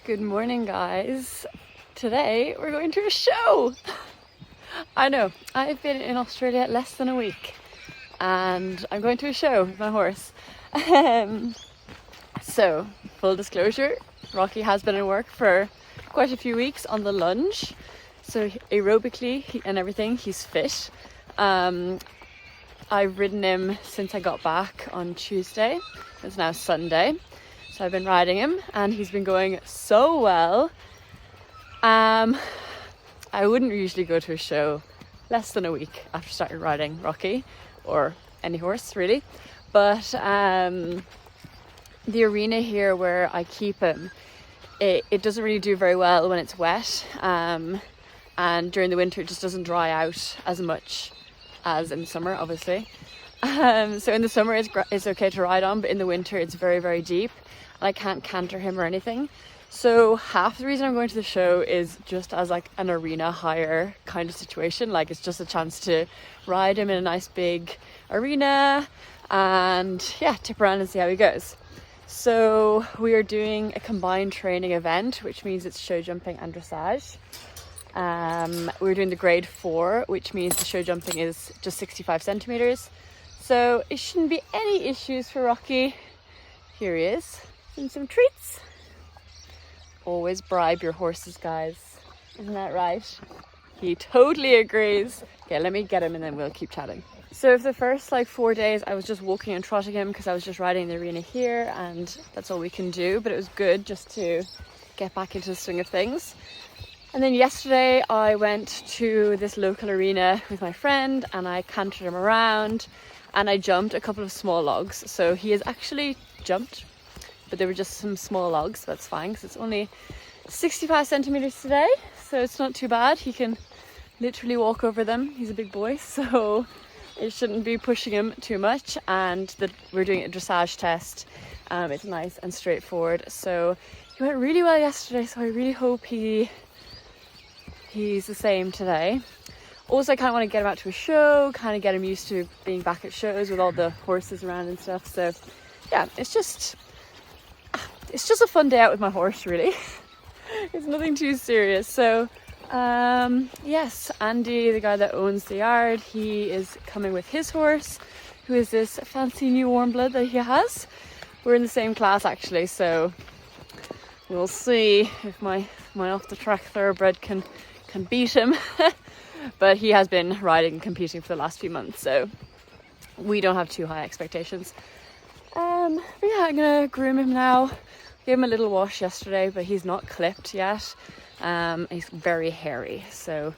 Good morning, guys. Today we're going to a show. I know, I've been in Australia less than a week and I'm going to a show with my horse. So, full disclosure, Rocky has been in work for quite a few weeks on the lunge. So aerobically and everything, he's fit. I've ridden him since I got back on Tuesday. It's now Sunday. So I've been riding him and he's been going so well. I wouldn't usually go to a show less than a week after starting riding Rocky, or any horse really. But the arena here where I keep him, it doesn't really do very well when it's wet. And during the winter it just doesn't dry out as much as in the summer, obviously. So in the summer it's okay to ride on, but in the winter it's very, very deep. I can't canter him or anything. So half the reason I'm going to the show is just as like an arena hire kind of situation. Like it's just a chance to ride him in a nice big arena and yeah, tip around and see how he goes. So we are doing a combined training event, which means it's show jumping and dressage. We're doing the grade 4, which means the show jumping is just 65 centimeters. So it shouldn't be any issues for Rocky. Here he is. And some treats. Always bribe your horses, guys. Isn't that right? He totally agrees. Okay, let me get him and then we'll keep chatting. So for the first 4 days I was just walking and trotting him because I was just riding the arena here and that's all we can do, but it was good just to get back into the swing of things. And then yesterday I went to this local arena with my friend and I cantered him around and I jumped a couple of small logs. So he has actually jumped, but they were just some small logs, so that's fine because it's only 65 centimeters today, so it's not too bad. He can literally walk over them. He's a big boy, so it shouldn't be pushing him too much. And we're doing a dressage test. It's nice and straightforward. So he went really well yesterday, so I really hope he's the same today. Also, I kind of want to get him out to a show, kind of get him used to being back at shows with all the horses around and stuff. So yeah, it's just a fun day out with my horse, really. It's nothing too serious. So yes, Andy, the guy that owns the yard, he is coming with his horse, who is this fancy new warm blood that he has. We're in the same class actually, so we'll see if my off the track thoroughbred can beat him. But he has been riding and competing for the last few months, so we don't have too high expectations. But yeah, I'm gonna groom him now. Gave him a little wash yesterday, but he's not clipped yet. He's very hairy, so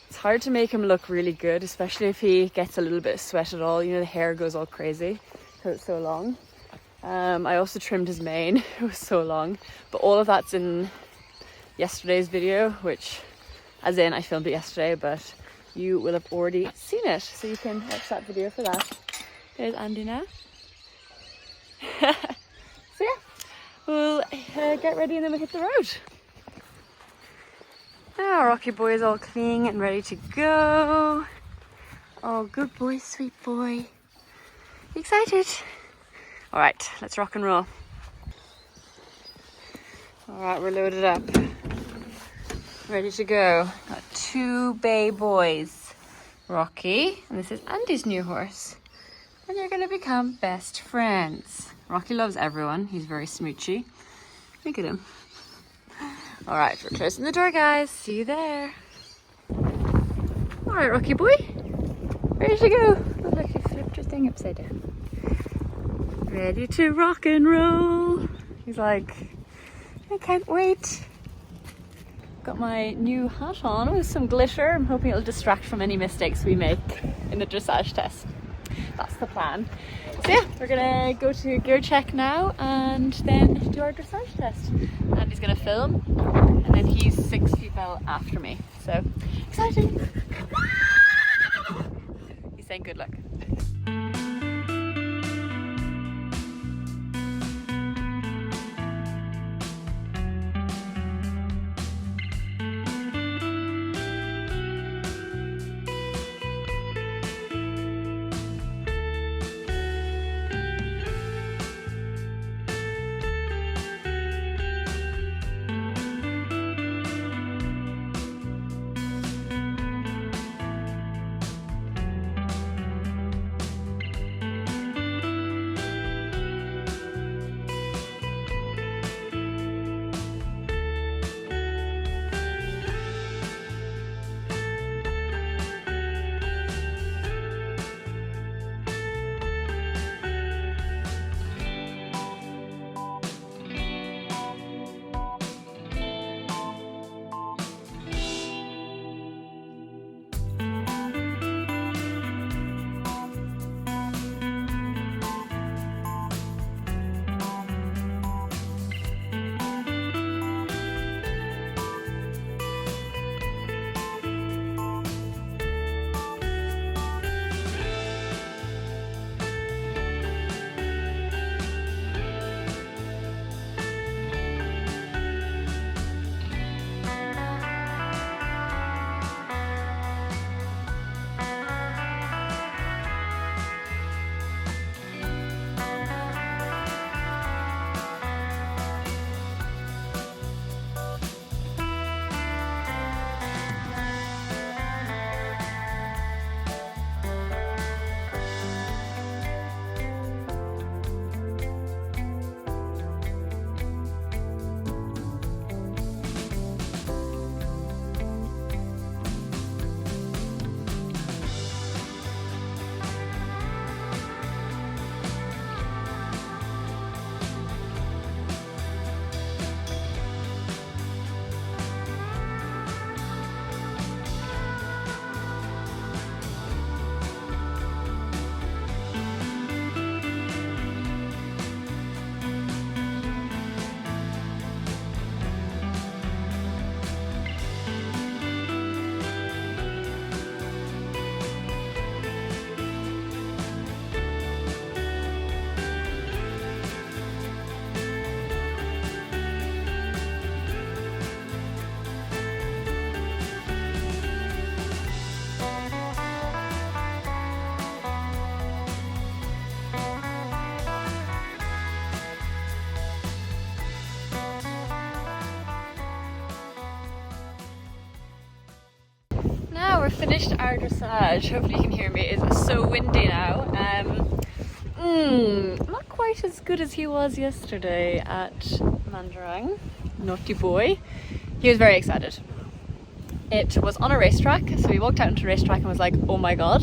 it's hard to make him look really good, especially if he gets a little bit of sweat at all. You know, the hair goes all crazy because it's so long. I also trimmed his mane. It was so long, but all of that's in yesterday's video, which, as in I filmed it yesterday, but you will have already seen it, so you can watch that video for that. There's Andy now. So yeah, we'll get ready and then we'll hit the road. Now Rocky boy is all clean and ready to go. Oh, good boy, sweet boy. Excited? All right, let's rock and roll. All right, we're loaded up. Ready to go. Got 2 bay boys. Rocky, and this is Andy's new horse. And you're gonna become best friends. Rocky loves everyone. He's very smoochy. Look at him. All right, we're closing the door, guys. See you there. All right, Rocky boy. Ready to go. Oh, look, you flipped your thing upside down. Ready to rock and roll. He's like, I can't wait. Got my new hat on with some glitter. I'm hoping it'll distract from any mistakes we make in the dressage test. That's the plan. So yeah, we're gonna go to gear check now and then do our dressage test. Andy's gonna film and then he's 6 feet after me. So exciting. He's saying good luck. we're finished our dressage. Hopefully you can hear me. It's so windy now. Not quite as good as he was yesterday at Mandarang. Naughty boy. He was very excited. It was on a racetrack, so he walked out into the racetrack and was like, oh my god.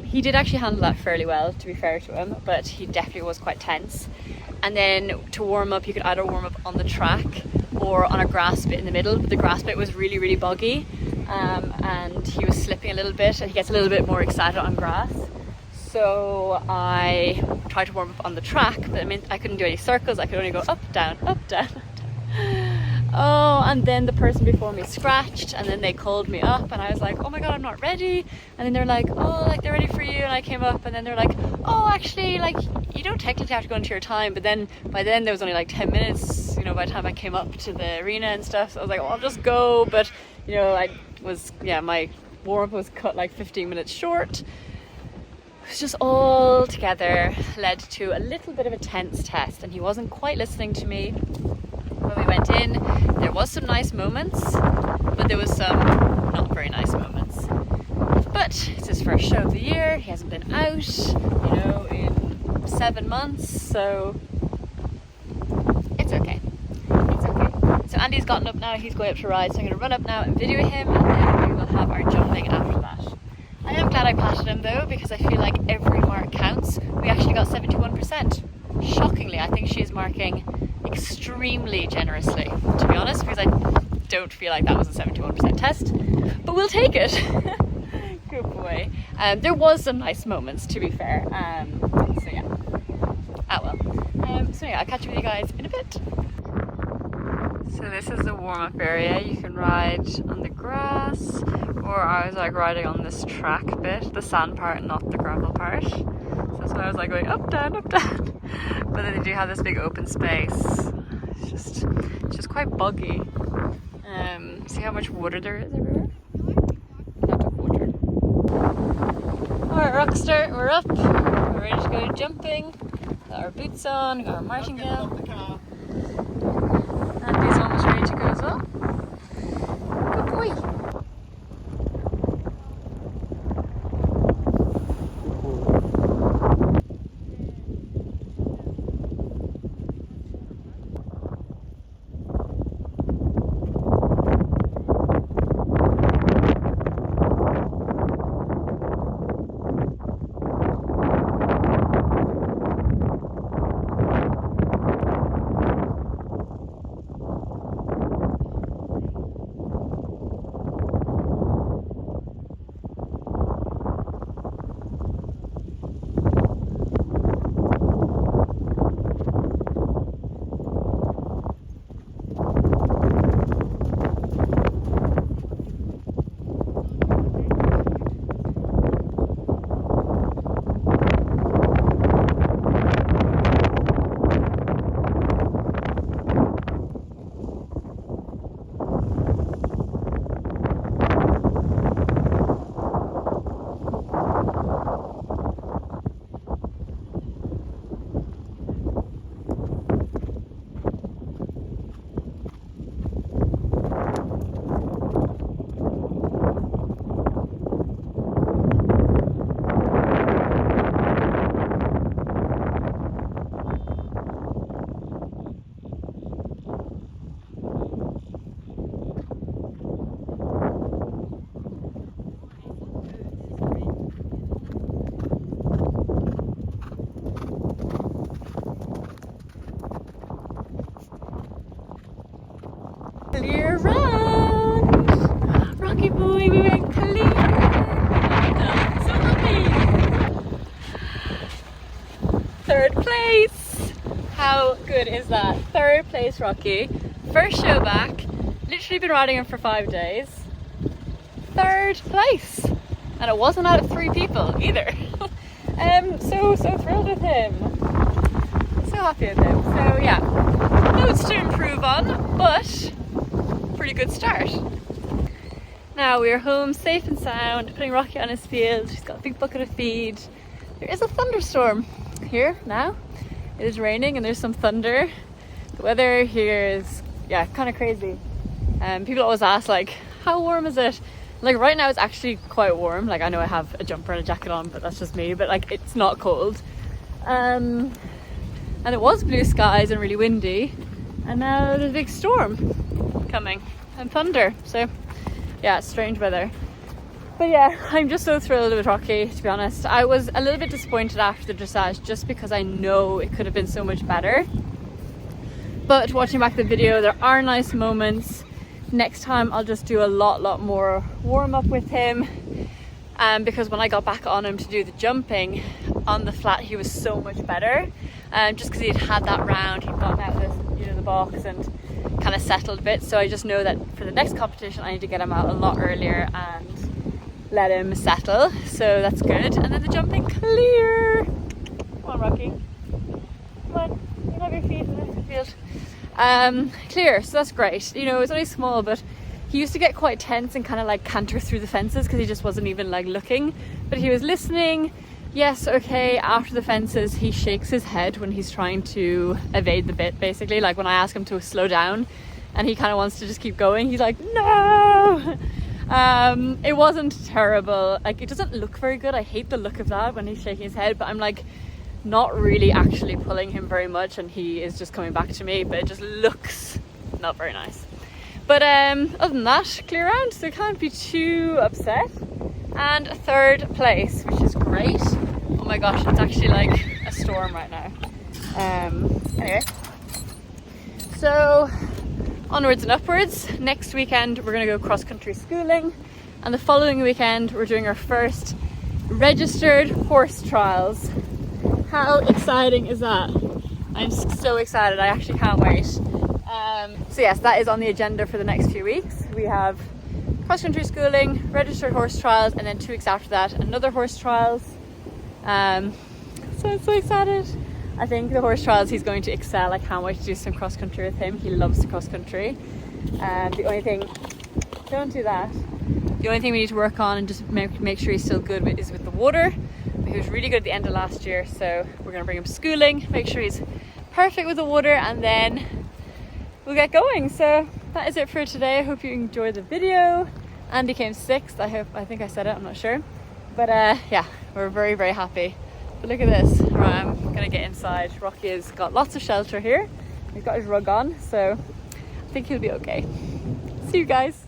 He did actually handle that fairly well, to be fair to him, but he definitely was quite tense. And then to warm up, you could either warm up on the track or on a grass bit in the middle, but the grass bit was really, really boggy, and he was slipping a little bit, and he gets a little bit more excited on grass. So I tried to warm up on the track, but it meant I couldn't do any circles. I could only go up, down, up, down, up, down. Oh, and then the person before me scratched, and then they called me up, and I was like, oh my god, I'm not ready. And then they're like, oh, like they're ready for you. And I came up, and then they're like, oh, actually, like you don't technically have to go into your time. But then by then there was only like 10 minutes, you know, by the time I came up to the arena and stuff. So I was like, well, I'll just go. But you know, my warm-up was cut like 15 minutes short. It was just all together led to a little bit of a tense test, and he wasn't quite listening to me. When we went in, there was some nice moments, but there was some not very nice moments. But it's his first show of the year. He hasn't been out, you know, in 7 months, so it's okay. It's okay. So Andy's gotten up now. He's going up to ride, so I'm going to run up now and video him, and then we will have our jumping after that. I am glad I patted him though, because I feel like every mark counts. We actually got 71%. Shockingly, I think she's marking extremely generously, to be honest, because I don't feel like that was a 71% test, but we'll take it. Good boy. There was some nice moments, to be fair, so yeah. So yeah, I'll catch up with you guys in a bit. So this is the warm-up area. You can ride on the grass, or I was like riding on this track bit, the sand part, not the gravel part. So that's why I was like going up, down, up, down. But then they do have this big open space. It's just quite boggy. See how much water there is everywhere? Lots of water. Alright, Rockstar, we're up. We're ready to go jumping. Got our boots on, got our martingale. And he's almost ready to go as well. Good boy. Clear run! Rocky boy, we went clear! So happy! 3rd place! How good is that? 3rd place, Rocky. First show back. Literally been riding him for 5 days. 3rd place! And it wasn't out of 3 people either. So thrilled with him. So happy with him. So yeah, loads to improve on, but pretty good start. Now we're home safe and sound, putting Rocky on his field. He's got a big bucket of feed. There is a thunderstorm here now. It is raining and there's some thunder. The weather here is, yeah, kind of crazy. People always ask like, how warm is it? Like right now it's actually quite warm. Like I know I have a jumper and a jacket on, but that's just me, but like it's not cold. And it was blue skies and really windy, and now there's a big storm coming and thunder. So yeah, it's strange weather. But yeah, I'm just so thrilled with Rocky, to be honest. I was a little bit disappointed after the dressage just because I know it could have been so much better. But watching back the video, there are nice moments. Next time I'll just do a lot more warm up with him. Because when I got back on him to do the jumping on the flat, he was so much better. Just because he'd had that round, he'd gotten out of the box and kind of settled a bit. So I just know that for the next competition I need to get him out a lot earlier and let him settle, so that's good. And then the jumping, clear. Come on, Rocky. Come on, you have your feet in the field. Clear, so that's great. You know, it's only small, but he used to get quite tense and kind of like canter through the fences because he just wasn't even like looking. But he was listening. Yes, okay, after the fences, he shakes his head when he's trying to evade the bit, basically. Like when I ask him to slow down and he kind of wants to just keep going, he's like, no! It wasn't terrible. Like, it doesn't look very good. I hate the look of that when he's shaking his head, but I'm like not really actually pulling him very much and he is just coming back to me, but it just looks not very nice. But other than that, clear round, so can't be too upset. And third place, which is great. Oh my gosh, it's actually like a storm right now. Anyway, so onwards and upwards. Next weekend we're going to go cross-country schooling, and the following weekend we're doing our first registered horse trials. How exciting is that? I'm so excited, I actually can't wait. So yes, that is on the agenda for the next few weeks. We have cross-country schooling, registered horse trials, and then 2 weeks after that another horse trials. So I'm so excited. I think the horse trials he's going to excel. I can't wait to do some cross country with him. He loves the cross country. The only thing, don't do that. The only thing we need to work on and just make sure he's still good with is with the water. He was really good at the end of last year, so we're going to bring him to schooling, make sure he's perfect with the water, and then we'll get going. So that is it for today. I hope you enjoyed the video. Andy came 6th. I think I said it, I'm not sure. But yeah, we're very happy. But look at this. Right, I'm gonna get inside. Rocky has got lots of shelter here. He's got his rug on, so I think he'll be okay. See you guys.